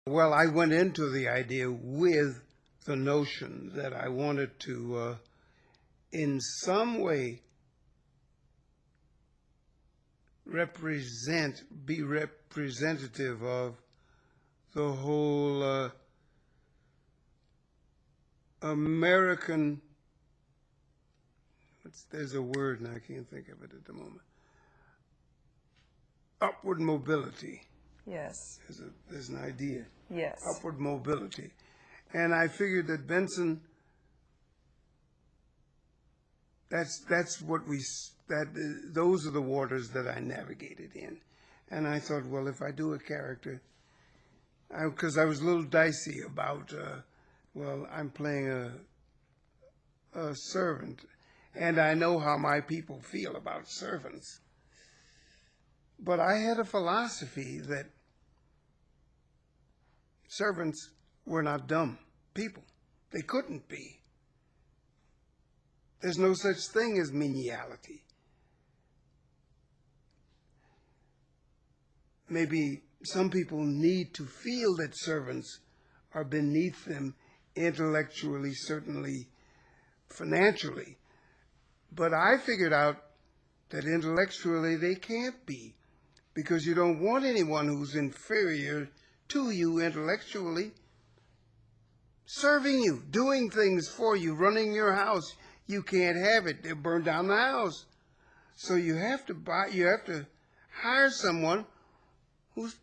Well, I went into the idea with the notion that I wanted to, in some way, be representative of the whole American, there's a word and I can't think of it at the moment, upward mobility. Yes. There's an idea. Yes. Upward mobility. And I figured that Benson, those are the waters that I navigated in. And I thought, well, if I do a character, because I was a little dicey about, well, I'm playing a servant, and I know how my people feel about servants. But I had a philosophy that servants were not dumb people. They couldn't be. There's no such thing as meniality. Maybe some people need to feel that servants are beneath them intellectually, certainly financially. But I figured out that intellectually they can't be, because you don't want anyone who's inferior to you intellectually serving you, doing things for you, running your house. You can't have it. They'll burn down the house. So you have to hire someone who's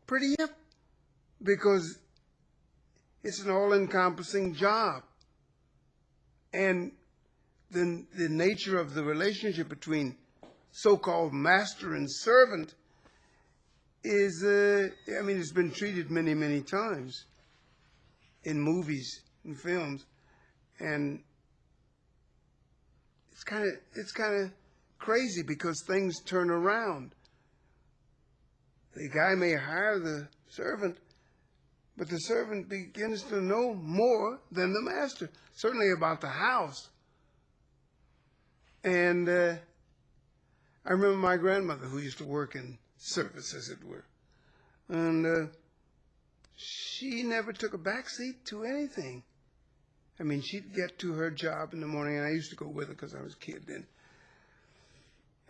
pretty hip, because it's an all-encompassing job. And the nature of the relationship between so-called master and servant is, it's been treated many, many times in movies and films, and it's kind of crazy because things turn around. The guy may hire the servant, but the servant begins to know more than the master, certainly about the house. And I remember my grandmother, who used to work in service, as it were, and she never took a back seat to anything. I mean, she'd get to her job in the morning, and I used to go with her because I was a kid then.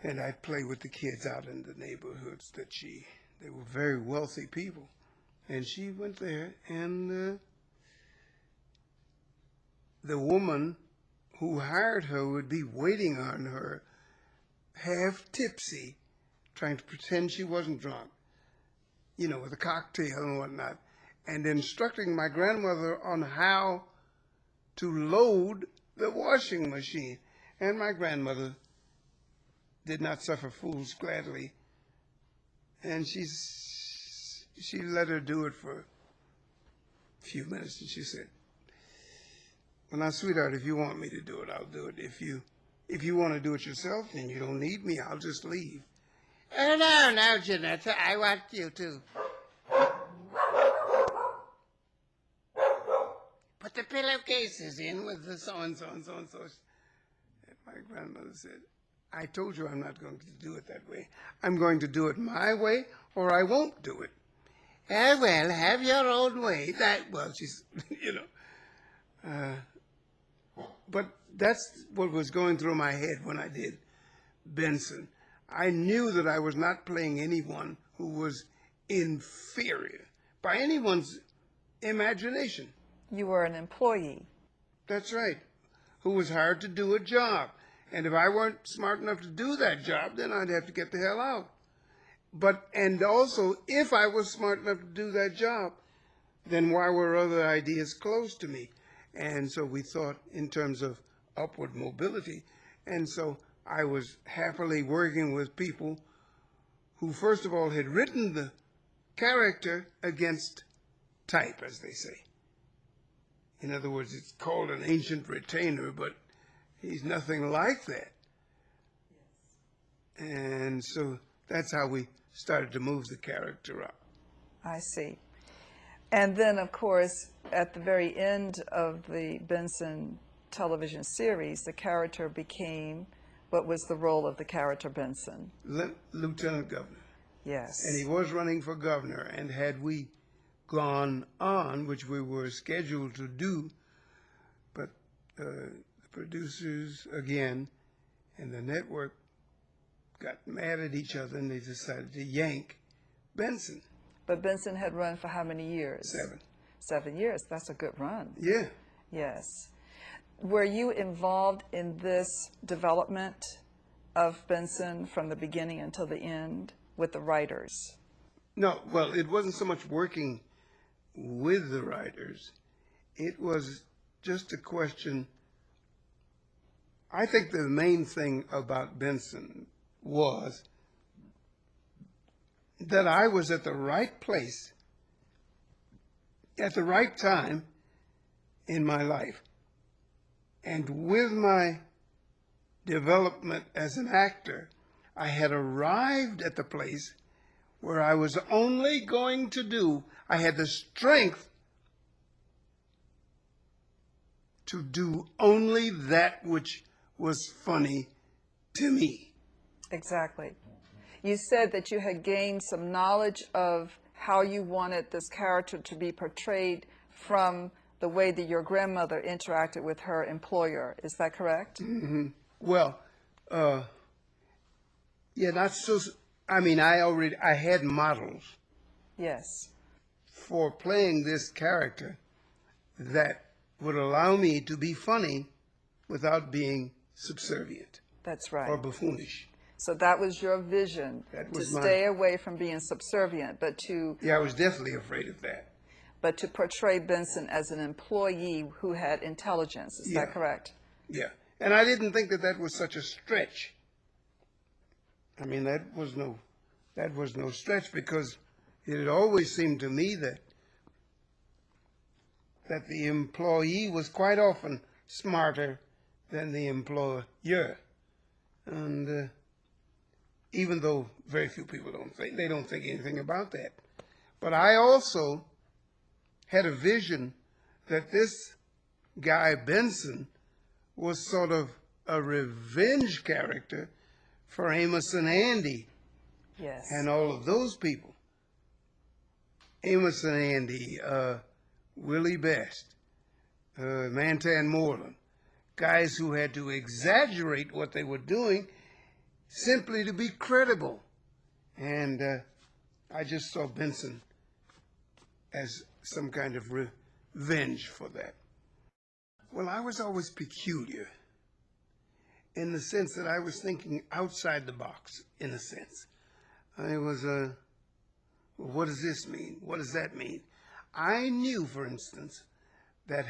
And I'd play with the kids out in the neighborhoods they were very wealthy people. And she went there, and the woman who hired her would be waiting on her, half tipsy, trying to pretend she wasn't drunk, with a cocktail and whatnot, and instructing my grandmother on how to load the washing machine. And my grandmother did not suffer fools gladly, and she let her do it for a few minutes, and she said, "Well, now, sweetheart, if you want me to do it, I'll do it. If you want to do it yourself, then you don't need me. I'll just leave." "Oh, no, Janetta, I want you to. Put the pillowcases in with the so-and-so and so-and-so." And my grandmother said, "I told you I'm not going to do it that way. I'm going to do it my way, or I won't do it." "Ah, well, have your own way." She's, but that's what was going through my head when I did Benson. I knew that I was not playing anyone who was inferior by anyone's imagination. You were an employee. That's right. Who was hired to do a job. And if I weren't smart enough to do that job, then I'd have to get the hell out. And also, if I was smart enough to do that job, then why were other ideas closed to me? And so we thought in terms of upward mobility. And so I was happily working with people who, first of all, had written the character against type, as they say. In other words, it's called an ancient retainer, but he's nothing like that. Yes. And so that's how we started to move the character up. I see. And then, of course, at the very end of the Benson television series, the character became what was the role of the character Benson? Lieutenant Governor. Yes. And he was running for governor, and had we gone on, which we were scheduled to do, but the producers again and the network got mad at each other and they decided to yank Benson. But Benson had run for how many years? 7. 7 years. That's a good run. Yeah. Yes. Were you involved in this development of Benson from the beginning until the end with the writers? No, well, it wasn't so much working with the writers. It was just a question. I think the main thing about Benson was that I was at the right place at the right time in my life. And with my development as an actor, I had arrived at the place where I was only going to do, I had the strength to do only that which was funny to me. Exactly. You said that you had gained some knowledge of how you wanted this character to be portrayed from the way that your grandmother interacted with her employer. Is that correct? Mm-hmm. Well, yeah, not so. I mean, I had models Yes. for playing this character that would allow me to be funny without being subservient That's right. or buffoonish. So that was your vision, That to was my- stay away from being subservient, but to Yeah, I was definitely afraid of that. portray Benson as an employee who had intelligence. Is Yeah. that correct? Yeah, and I didn't think that that was such a stretch. I mean, that was no stretch, because it had always seemed to me that the employee was quite often smarter than the employer, and even though very few people don't think anything about that. But I also had a vision that this guy Benson was sort of a revenge character for Amos and Andy Yes. and all of those people. Amos and Andy, Willie Best, Mantan Moreland, guys who had to exaggerate what they were doing simply to be credible. And I just saw Benson as some kind of revenge for that. Well, I was always peculiar in the sense that I was thinking outside the box, in a sense. I was, well, what does this mean? What does that mean? I knew, for instance, that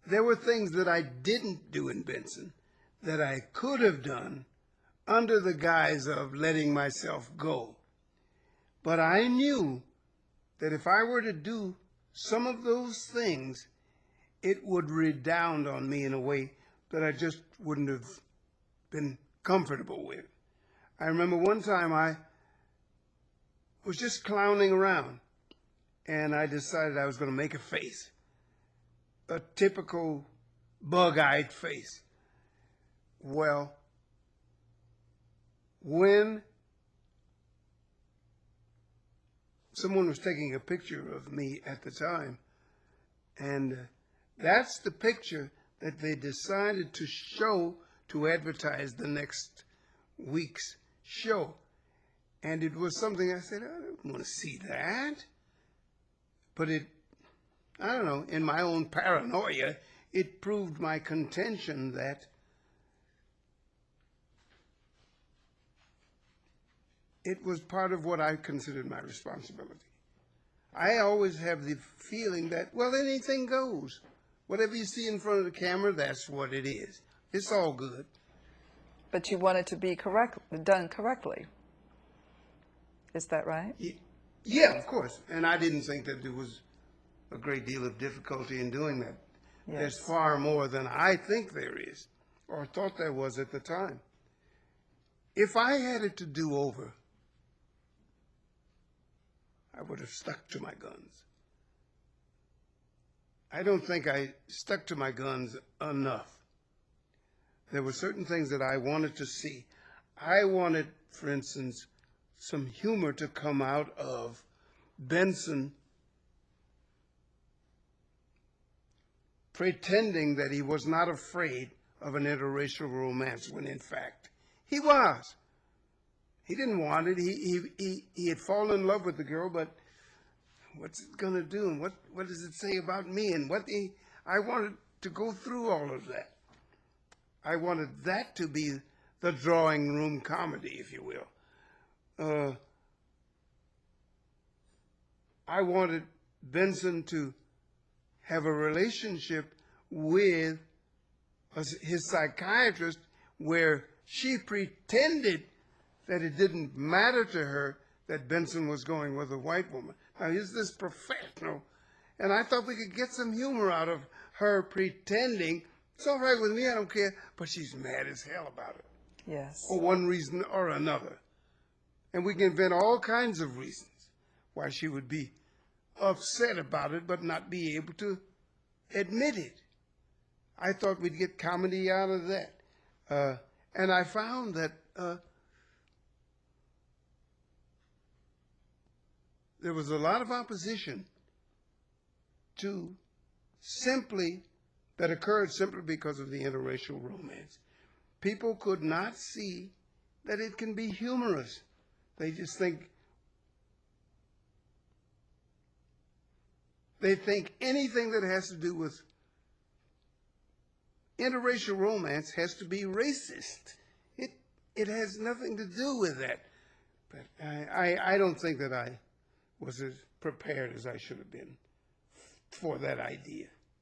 there were things that I didn't do in Benson that I could have done under the guise of letting myself go. But I knew that if I were to do some of those things, it would redound on me in a way that I just wouldn't have been comfortable with. I remember one time I was just clowning around, and I decided I was going to make a face, a typical bug-eyed face. Well, when someone was taking a picture of me at the time, and that's the picture that they decided to show to advertise the next week's show. And it was something I said, I don't want to see that. But I don't know, in my own paranoia, it proved my contention that it was part of what I considered my responsibility. I always have the feeling that, well, anything goes. Whatever you see in front of the camera, that's what it is. It's all good. But you want it to be done correctly. Is that right? Yeah, of course. And I didn't think that there was a great deal of difficulty in doing that. Yes. There's far more than I think there is, or thought there was at the time. If I had it to do over, I would have stuck to my guns. I don't think I stuck to my guns enough. There were certain things that I wanted to see. I wanted, for instance, some humor to come out of Benson pretending that he was not afraid of an interracial romance when in fact he was. He didn't want it. He had fallen in love with the girl, but what's it going to do? And what does it say about me? And I wanted to go through all of that. I wanted that to be the drawing room comedy, if you will. I wanted Benson to have a relationship with his psychiatrist where she pretended that it didn't matter to her that Benson was going with a white woman. Now, he's this professional, and I thought we could get some humor out of her pretending. It's all right with me, I don't care, but she's mad as hell about it. Yes. For one reason or another. And we can invent all kinds of reasons why she would be upset about it, but not be able to admit it. I thought we'd get comedy out of that. And I found that there was a lot of opposition that occurred simply because of the interracial romance. People could not see that it can be humorous. They just think anything that has to do with interracial romance has to be racist. It has nothing to do with that. But I don't think that I was as prepared as I should have been for that idea.